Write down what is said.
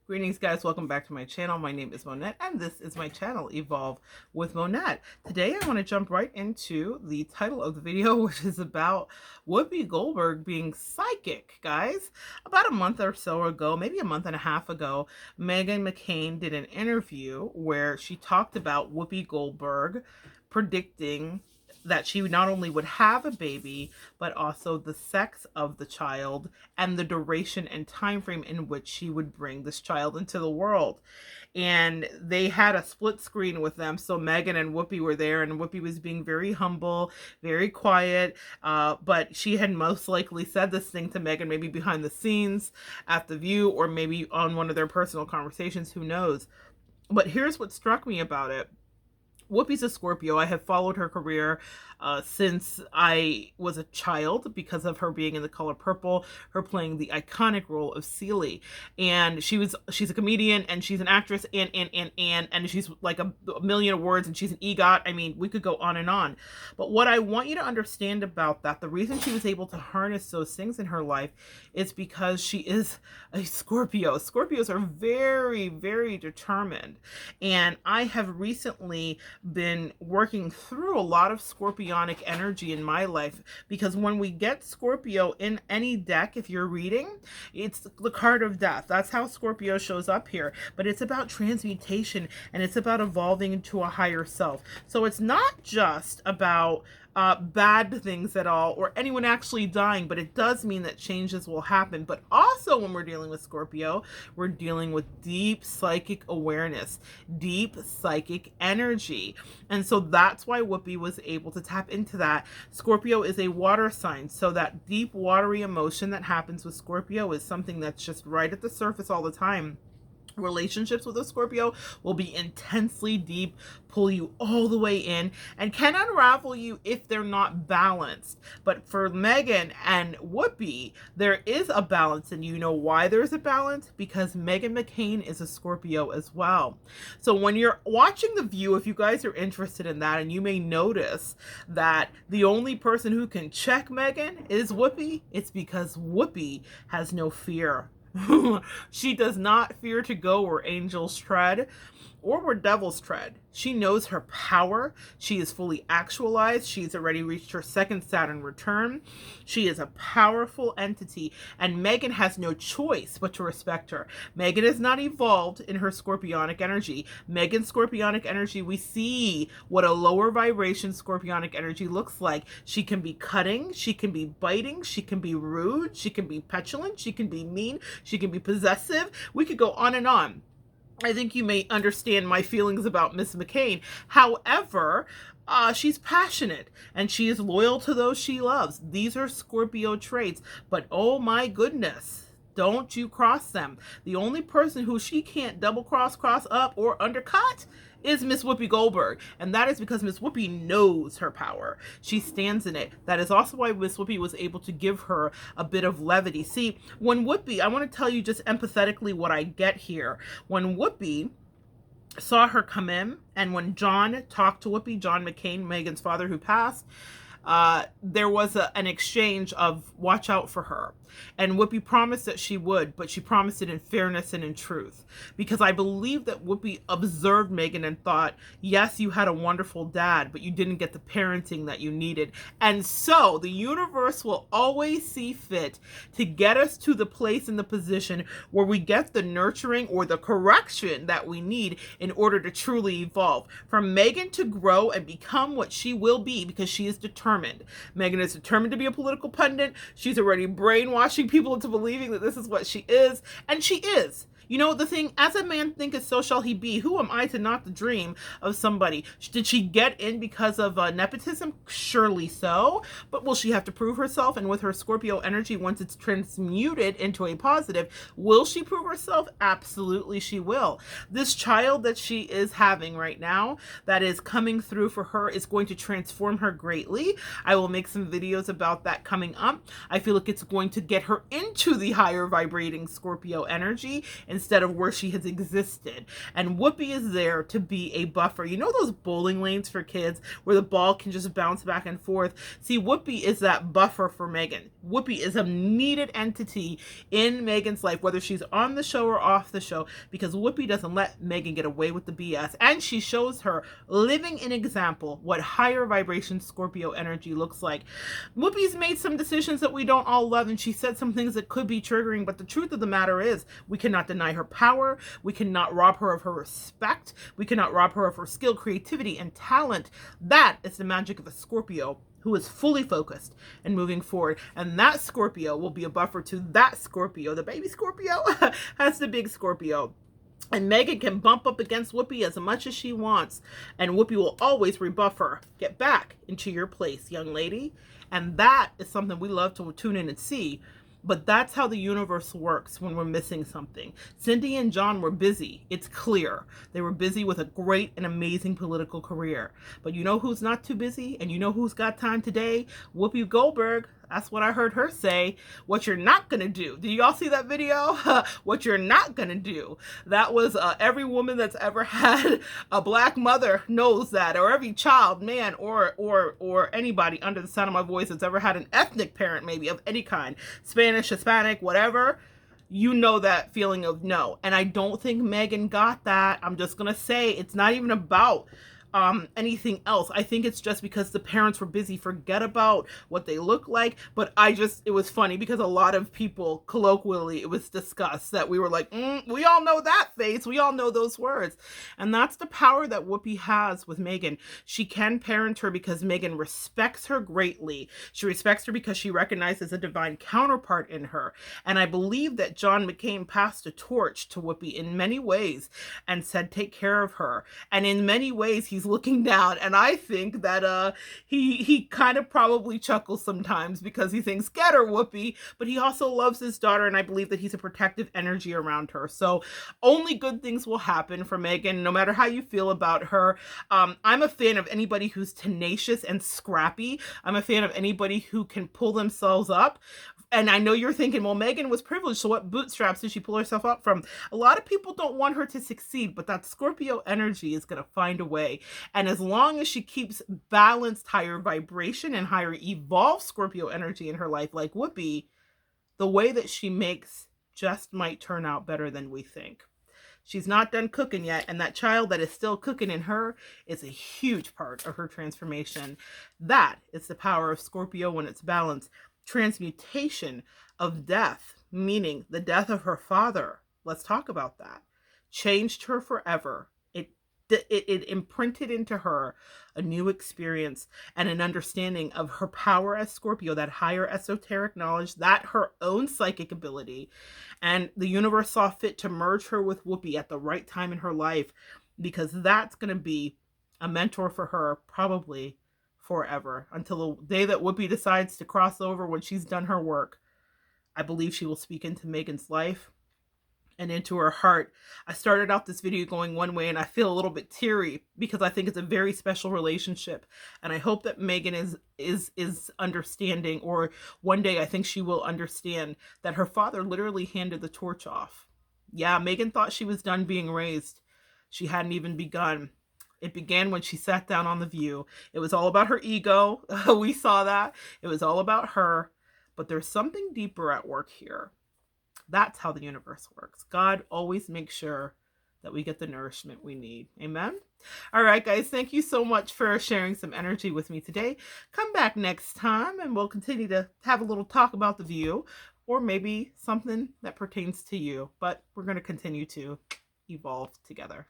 Greetings guys, welcome back to my channel. My name is Monette and this is my channel, Evolve with Monette. Today I want to jump right into the title of the video, which is about Whoopi Goldberg being psychic. Guys, about a month or so ago, maybe a month and a half ago, Megan McCain did an interview where she talked about Whoopi Goldberg predicting that she not only would have a baby, but also the sex of the child and the duration and time frame in which she would bring this child into the world. And they had a split screen with them, so Megan and Whoopi were there, and Whoopi was being very humble, very quiet, but she had most likely said this thing to Megan maybe behind the scenes at The View, or maybe on one of their personal conversations, who knows. But here's what struck me about it. Whoopi's a Scorpio. I have followed her career since I was a child because of her being in The Color Purple, her playing the iconic role of Celie. And she's a comedian and she's an actress and she's like a million awards and she's an EGOT. I mean, we could go on and on. But what I want you to understand about that, the reason she was able to harness those things in her life is because she is a Scorpio. Scorpios are very, very determined. And I have recently been working through a lot of scorpionic energy in my life, because when we get Scorpio in any deck, if you're reading, it's the card of death. That's how Scorpio shows up here. But it's about transmutation and it's about evolving into a higher self. So it's not just about bad things at all, or anyone actually dying, but it does mean that changes will happen. But also when we're dealing with Scorpio, we're dealing with deep psychic awareness, deep psychic energy. And so that's why Whoopi was able to tap into that. Scorpio is a water sign, so that deep watery emotion that happens with Scorpio is something that's just right at the surface all the time. Relationships with a Scorpio will be intensely deep, pull you all the way in, and can unravel you if they're not balanced. But for Megan and Whoopi, there is a balance, and you know why there's a balance? Because Megan McCain is a Scorpio as well. So when you're watching The View, if you guys are interested in that, and you may notice that the only person who can check Megan is Whoopi, it's because Whoopi has no fear. She does not fear to go where angels tread or where devils tread. She knows her power. She is fully actualized. She's already reached her second Saturn return. She is a powerful entity, and Megan has no choice but to respect her. Megan is not evolved in her scorpionic energy. Megan's scorpionic energy, we see what a lower vibration scorpionic energy looks like. She can be cutting, she can be biting, she can be rude, she can be petulant, she can be mean, she can be possessive. We could go on and on. I think you may understand my feelings about Miss McCain. However, she's passionate and she is loyal to those she loves. These are Scorpio traits, but oh my goodness, don't you cross them. The only person who she can't double cross up, or undercut is Miss Whoopi Goldberg. And that is because Miss Whoopi knows her power. She stands in it. That is also why Miss Whoopi was able to give her a bit of levity. See, when Whoopi, I want to tell you just empathetically what I get here. When Whoopi saw her come in, and when John talked to Whoopi, John McCain, Megan's father who passed, there was an exchange of watch out for her. And Whoopi promised that she would, but she promised it in fairness and in truth. Because I believe that Whoopi observed Megan and thought, yes, you had a wonderful dad, but you didn't get the parenting that you needed. And so the universe will always see fit to get us to the place and the position where we get the nurturing or the correction that we need in order to truly evolve. For Megan to grow and become what she will be, because she is determined. Megan is determined to be a political pundit. She's already brainwashing people into believing that this is what she is, and she is. You know, the thing, as a man thinketh, so shall he be. Who am I to not to dream of somebody? Did she get in because of nepotism? Surely so. But will she have to prove herself? And with her Scorpio energy, once it's transmuted into a positive, will she prove herself? Absolutely she will. This child that she is having right now, that is coming through for her, is going to transform her greatly. I will make some videos about that coming up. I feel like it's going to get her into the higher vibrating Scorpio energy, and instead of where she has existed. And Whoopi is there to be a buffer. You know those bowling lanes for kids where the ball can just bounce back and forth? See, Whoopi is that buffer for Megan. Whoopi is a needed entity in Megan's life, whether she's on the show or off the show, because Whoopi doesn't let Megan get away with the BS. And she shows her, living an example, what higher vibration Scorpio energy looks like. Whoopi's made some decisions that we don't all love, and she said some things that could be triggering, but the truth of the matter is we cannot deny her power. We cannot rob her of her respect. We cannot rob her of her skill, creativity, and talent. That is the magic of a Scorpio who is fully focused and moving forward. And that Scorpio will be a buffer to that Scorpio. The baby Scorpio has the big Scorpio. And Megan can bump up against Whoopi as much as she wants. And Whoopi will always rebuff her. Get back into your place, young lady. And that is something we love to tune in and see. But that's how the universe works when we're missing something. Cindy and John were busy. It's clear. They were busy with a great and amazing political career. But you know who's not too busy? And you know who's got time today? Whoopi Goldberg. That's what I heard her say. What you're not going to do. Did you all see that video? What you're not going to do. That was every woman that's ever had a black mother knows that. Or every child, man, or anybody under the sound of my voice that's ever had an ethnic parent maybe of any kind. Spanish, Hispanic, whatever. You know that feeling of no. And I don't think Megan got that. I'm just going to say it's not even about anything else. I think it's just because the parents were busy. Forget about what they look like. But it was funny because a lot of people, colloquially, it was discussed that we were like, we all know that face. We all know those words. And that's the power that Whoopi has with Megan. She can parent her because Megan respects her greatly. She respects her because she recognizes a divine counterpart in her. And I believe that John McCain passed a torch to Whoopi in many ways and said, take care of her. And in many ways, he's looking down, and I think that he kind of probably chuckles sometimes because he thinks, get her, Whoopi, but he also loves his daughter, and I believe that he's a protective energy around her. So only good things will happen for Megan, no matter how you feel about her. I'm a fan of anybody who's tenacious and scrappy. I'm a fan of anybody who can pull themselves up. And I know you're thinking, well, Megan was privileged, so what bootstraps did she pull herself up from? A lot of people don't want her to succeed, but that Scorpio energy is going to find a way. And as long as she keeps balanced higher vibration and higher evolved Scorpio energy in her life, like Whoopi, the way that she makes just might turn out better than we think. She's not done cooking yet, and that child that is still cooking in her is a huge part of her transformation. That is the power of Scorpio when it's balanced. Transmutation of death, meaning the death of her father. Let's talk about that. Changed her forever. It imprinted into her a new experience and an understanding of her power as Scorpio, that higher esoteric knowledge, that her own psychic ability. And the universe saw fit to merge her with Whoopi at the right time in her life, because that's going to be a mentor for her probably forever, until the day that Whoopi decides to cross over when she's done her work. I believe she will speak into Megan's life and into her heart. I started out this video going one way, and I feel a little bit teary because I think it's a very special relationship. And I hope that Megan is understanding, or one day I think she will understand that her father literally handed the torch off. Yeah, Megan thought she was done being raised. She hadn't even begun. It began when she sat down on The View. It was all about her ego. We saw that. It was all about her. But there's something deeper at work here. That's how the universe works. God always makes sure that we get the nourishment we need. Amen? All right, guys. Thank you so much for sharing some energy with me today. Come back next time, and we'll continue to have a little talk about The View, or maybe something that pertains to you. But we're going to continue to evolve together.